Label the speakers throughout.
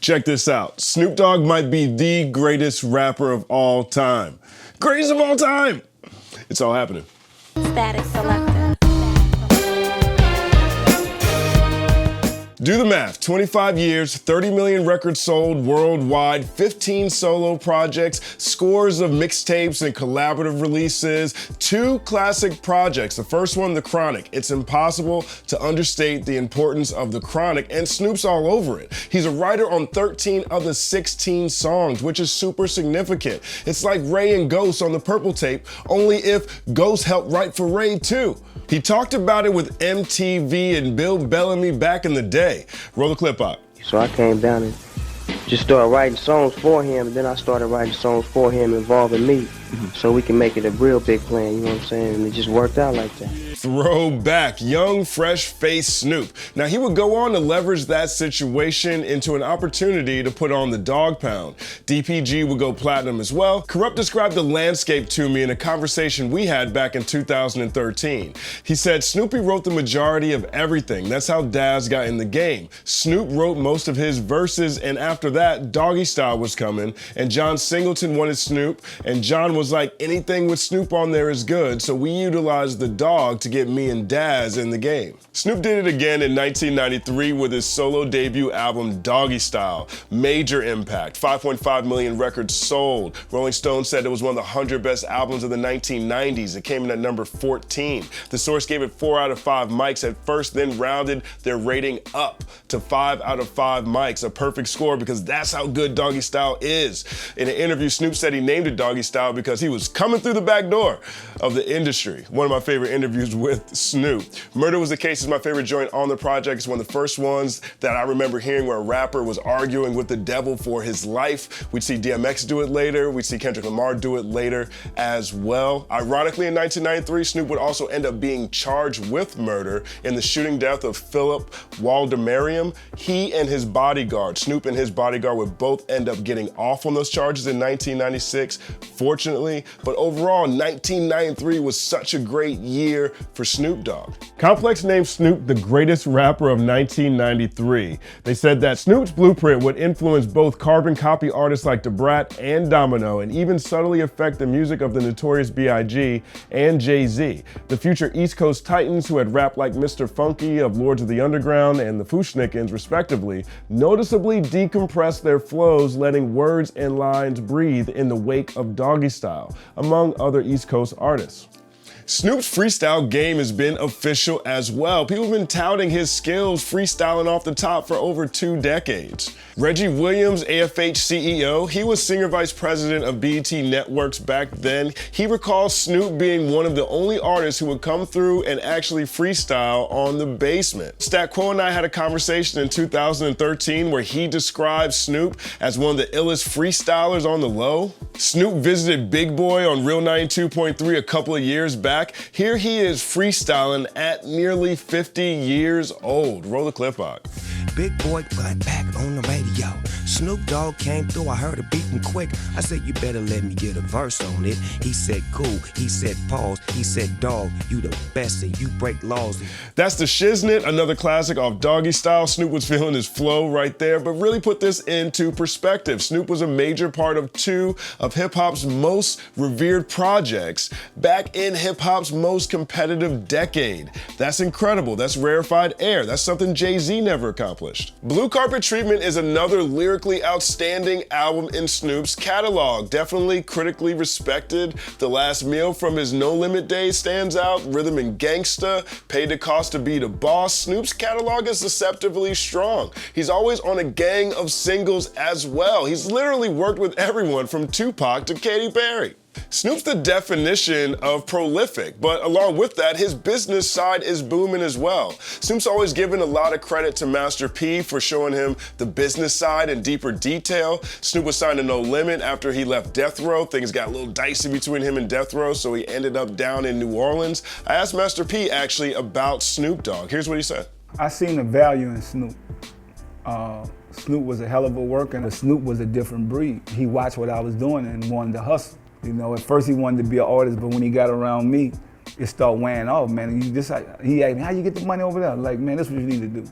Speaker 1: Check this out. Snoop Dogg might be the greatest rapper of all time. Greatest of all time! It's all happening.
Speaker 2: Static selector.
Speaker 1: Do the math. 25 years, 30 million records sold worldwide, 15 solo projects, scores of mixtapes and collaborative releases, 2 classic projects. The first one, The Chronic. It's impossible to understate the importance of The Chronic, and Snoop's all over it. He's a writer on 13 of the 16 songs, which is super significant. It's like Rae and Ghost on the Purple Tape, only if Ghost helped write for Rae too. He talked about it with MTV and Bill Bellamy back in the day. Roll the clip out.
Speaker 3: So I came down and just started writing songs for him, and then I started writing songs for him involving me, so we can make it a real big plan, you know what I'm saying? And it just worked out like that.
Speaker 1: Throwback, young, fresh-faced Snoop. Now, he would go on to leverage that situation into an opportunity to put on the Dog Pound. DPG would go platinum as well. Corrupt described the landscape to me in a conversation we had back in 2013. He said, Snoopy wrote the majority of everything. That's how Daz got in the game. Snoop wrote most of his verses, and after that, Doggy Style was coming, and John Singleton wanted Snoop, and John was like, anything with Snoop on there is good, so we utilized the Dog to get me and Daz in the game. Snoop did it again in 1993 with his solo debut album Doggy Style. Major impact, 5.5 million records sold. Rolling Stone said it was one of the 100 best albums of the 1990s. It came in at number 14. The Source gave it 4 out of 5 mics at first, then rounded their rating up to 5 out of 5 mics, a perfect score because that's how good Doggy Style is. In an interview, Snoop said he named it Doggy Style because he was coming through the back door of the industry. One of my favorite interviews with Snoop. Murder Was the Case is my favorite joint on the project. It's one of the first ones that I remember hearing where a rapper was arguing with the devil for his life. We'd see DMX do it later. We'd see Kendrick Lamar do it later as well. Ironically, in 1993, Snoop would also end up being charged with murder in the shooting death of Philip Waldemariam. He and his bodyguard, Snoop and his bodyguard, would both end up getting off on those charges in 1996, fortunately. But overall, 1993 was such a great year for Snoop Dogg. Complex named Snoop the greatest rapper of 1993. They said that Snoop's blueprint would influence both carbon copy artists like Da Brat and Domino, and even subtly affect the music of the Notorious B.I.G. and Jay-Z. The future East Coast Titans, who had rapped like Mr. Funky of Lords of the Underground and the Fushnikins respectively, noticeably decompressed their flows, letting words and lines breathe in the wake of Doggy Style, among other East Coast artists. Snoop's freestyle game has been official as well. People have been touting his skills freestyling off the top for over 2 decades. Reggie Williams, AFH CEO, he was senior vice president of BET Networks back then. He recalls Snoop being one of the only artists who would come through and actually freestyle on The Basement. Stat Quo and I had a conversation in 2013 where he described Snoop as one of the illest freestylers on the low. Snoop visited Big Boy on Real 92.3 a couple of years back. Here he is freestyling at nearly 50 years old. Roll the clip out.
Speaker 4: Big Boy got back on the radio. Snoop Dogg came through, I heard a beat him quick. I said, you better let me get a verse on it. He said, cool. He said, pause. He said, dog, you the best and you break laws.
Speaker 1: That's The Shiznit, another classic off Doggy Style. Snoop was feeling his flow right there, but really put this into perspective. Snoop was a major part of 2 of hip-hop's most revered projects back in hip-hop's most competitive decade. That's incredible. That's rarefied air. That's something Jay-Z never accomplished. Blue Carpet Treatment is another lyrically outstanding album in Snoop's catalog. Definitely critically respected. The Last Meal from his No Limit days stands out. Rhythm and Gangsta, Paid the Cost to Be the Boss. Snoop's catalog is deceptively strong. He's always on a gang of singles as well. He's literally worked with everyone from Tupac to Katy Perry. Snoop's the definition of prolific, but along with that, his business side is booming as well. Snoop's always given a lot of credit to Master P for showing him the business side in deeper detail. Snoop was signed to No Limit after he left Death Row. Things got a little dicey between him and Death Row, so he ended up down in New Orleans. I asked Master P actually about Snoop Dogg. Here's what he said.
Speaker 5: I seen the value in Snoop. Snoop was a hell of a worker, and Snoop was a different breed. He watched what I was doing and wanted to hustle. You know, at first he wanted to be an artist, but when he got around me, it started wearing off, man. He asked me, how you get the money over there? Like, man, that's what you need to do.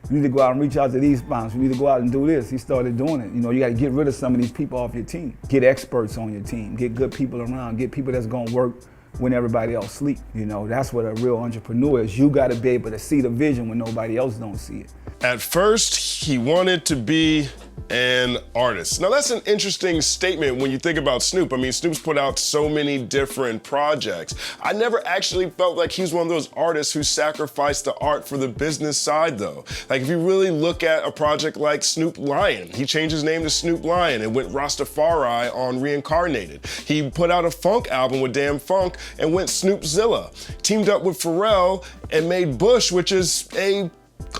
Speaker 5: You need to go out and reach out to these sponsors. You need to go out and do this. He started doing it. You know, you got to get rid of some of these people off your team. Get experts on your team. Get good people around. Get people that's going to work when everybody else sleep. You know, that's what a real entrepreneur is. You got to be able to see the vision when nobody else don't see it.
Speaker 1: At first, he wanted to be an artist. Now that's an interesting statement when you think about Snoop. I mean, Snoop's put out so many different projects. I never actually felt like he's one of those artists who sacrificed the art for the business side though. Like if you really look at a project like Snoop Lion, he changed his name to Snoop Lion and went Rastafari on Reincarnated. He put out a funk album with Damn Funk and went Snoopzilla. Teamed up with Pharrell and made Bush, which is a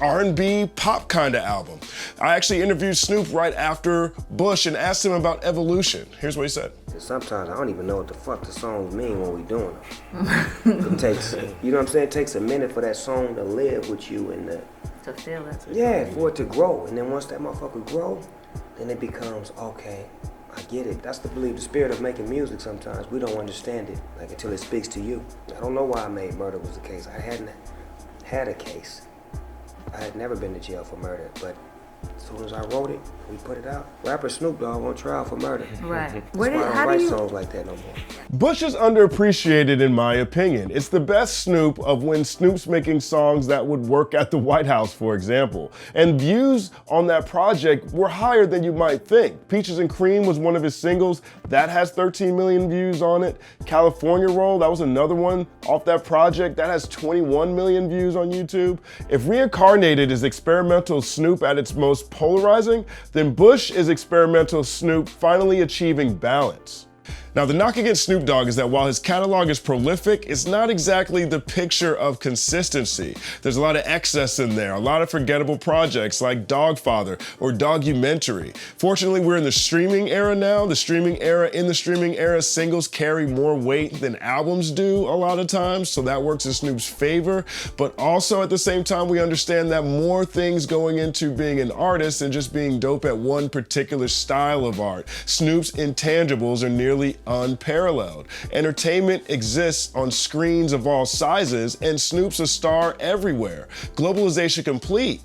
Speaker 1: R&B pop kind of album. I actually interviewed Snoop right after Bush and asked him about evolution. Here's what he said.
Speaker 3: Sometimes I don't even know what the fuck the songs mean when we doing them. It takes, you know what I'm saying? It takes a minute for that song to live with you and
Speaker 2: to feel it.
Speaker 3: Yeah, for it to grow. And then once that motherfucker grow, then it becomes, okay, I get it. That's the spirit of making music sometimes. We don't understand it, like until it speaks to you. I don't know why I made Murder Was the Case. I hadn't had a case. I had never been to jail for murder, but as soon as I wrote it, we put it out. Rapper Snoop Dogg on trial for murder.
Speaker 2: Right.
Speaker 3: That's why I don't write songs like that no more.
Speaker 1: Bush is underappreciated in my opinion. It's the best Snoop of when Snoop's making songs that would work at the White House, for example. And views on that project were higher than you might think. Peaches and Cream was one of his singles. That has 13 million views on it. California Roll, that was another one off that project. That has 21 million views on YouTube. If Reincarnated is experimental Snoop at its most polarizing, then Bush is experimental Snoop finally achieving balance. Now, the knock against Snoop Dogg is that while his catalog is prolific, it's not exactly the picture of consistency. There's a lot of excess in there, a lot of forgettable projects like Dogfather or Documentary. Fortunately, we're in the streaming era now. In the streaming era, singles carry more weight than albums do a lot of times, so that works in Snoop's favor. But also at the same time, we understand that more things going into being an artist than just being dope at one particular style of art. Snoop's intangibles are nearly unparalleled. Entertainment exists on screens of all sizes, and Snoop's a star everywhere. Globalization complete.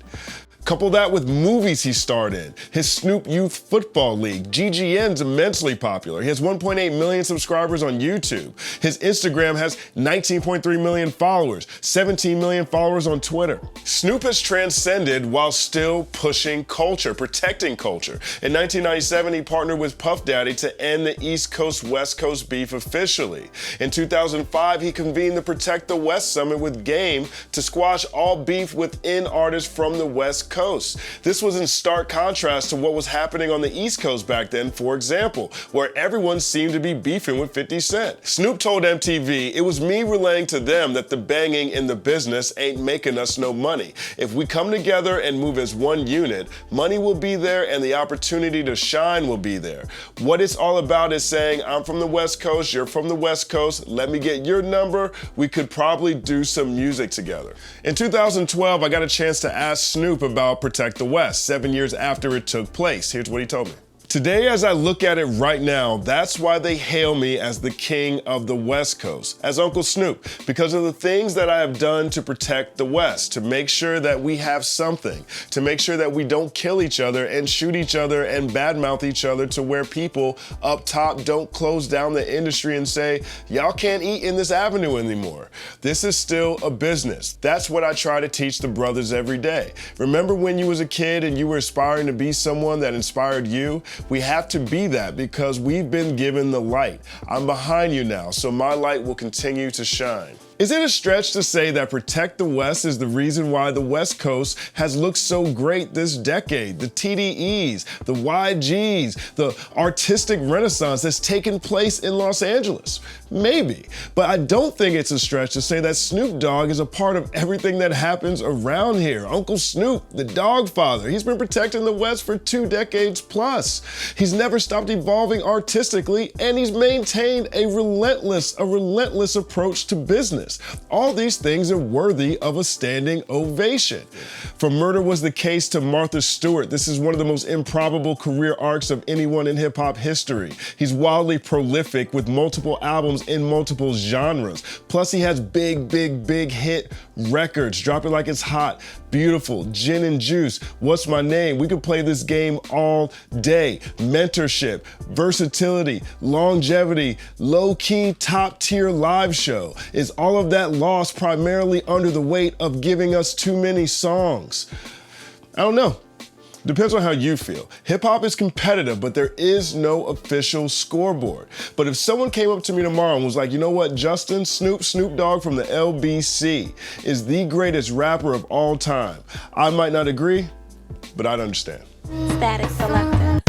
Speaker 1: Couple that with movies he starred in. His Snoop Youth Football League, GGN's immensely popular. He has 1.8 million subscribers on YouTube. His Instagram has 19.3 million followers, 17 million followers on Twitter. Snoop has transcended while still pushing culture, protecting culture. In 1997, he partnered with Puff Daddy to end the East Coast-West Coast beef officially. In 2005, he convened the Protect the West Summit with Game to squash all beef within artists from the West Coast. This was in stark contrast to what was happening on the East Coast back then, for example, where everyone seemed to be beefing with 50 Cent. Snoop told MTV, "It was me relaying to them that the banging in the business ain't making us no money. If we come together and move as one unit, money will be there and the opportunity to shine will be there. What it's all about is saying, I'm from the West Coast, you're from the West Coast, let me get your number, we could probably do some music together." In 2012, I got a chance to ask Snoop about Protect the West, 7 years after it took place. Here's what he told me. Today, as I look at it right now, that's why they hail me as the king of the West Coast, as Uncle Snoop, because of the things that I have done to protect the West, to make sure that we have something, to make sure that we don't kill each other and shoot each other and badmouth each other to where people up top don't close down the industry and say, y'all can't eat in this avenue anymore. This is still a business. That's what I try to teach the brothers every day. Remember when you was a kid and you were aspiring to be someone that inspired you? We have to be that because we've been given the light. I'm behind you now, so my light will continue to shine. Is it a stretch to say that Protect the West is the reason why the West Coast has looked so great this decade? The TDEs, the YGs, the artistic renaissance that's taken place in Los Angeles? Maybe, but I don't think it's a stretch to say that Snoop Dogg is a part of everything that happens around here. Uncle Snoop, the dog father, he's been protecting the West for 2 decades plus. He's never stopped evolving artistically, and he's maintained a relentless approach to business. business. All these things are worthy of a standing ovation. From Murder Was the Case to Martha Stewart, this is one of the most improbable career arcs of anyone in hip hop history. He's wildly prolific with multiple albums in multiple genres. Plus he has big hit records, Drop It Like It's Hot, Beautiful, Gin and Juice, What's My Name? We could play this game all day. Mentorship, versatility, longevity, low-key, top-tier live show. Is all of that lost primarily under the weight of giving us too many songs? I don't know. Depends on how you feel. Hip hop is competitive, but there is no official scoreboard. But if someone came up to me tomorrow and was like, you know what, Justin, Snoop Dogg from the LBC is the greatest rapper of all time, I might not agree, but I'd understand.
Speaker 2: Static Selector.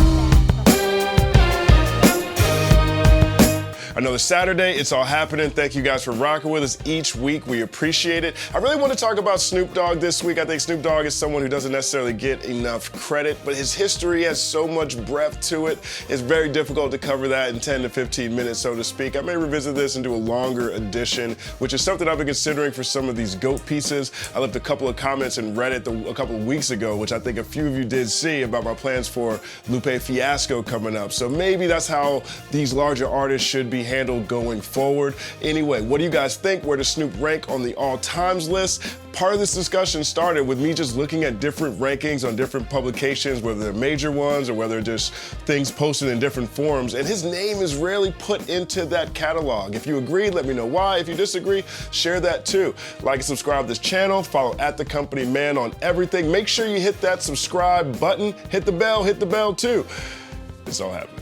Speaker 1: Another Saturday, it's all happening. Thank you guys for rocking with us each week. We appreciate it. I really want to talk about Snoop Dogg this week. I think Snoop Dogg is someone who doesn't necessarily get enough credit, but his history has so much breadth to it. It's very difficult to cover that in 10 to 15 minutes, so to speak. I may revisit this and do a longer edition, which is something I've been considering for some of these GOAT pieces. I left a couple of comments in Reddit a couple of weeks ago, which I think a few of you did see, about my plans for Lupe Fiasco coming up. So maybe that's how these larger artists should be handled going forward. Anyway, what do you guys think? Where does Snoop rank on the all times list? Part of this discussion started with me just looking at different rankings on different publications, whether they're major ones or whether they're just things posted in different forums, and his name is rarely put into that catalog. If you agree, let me know why. If you disagree, share that too. Like and subscribe to this channel, follow @TheCompanyMan on everything. Make sure you hit that subscribe button, hit the bell too. It's all happening.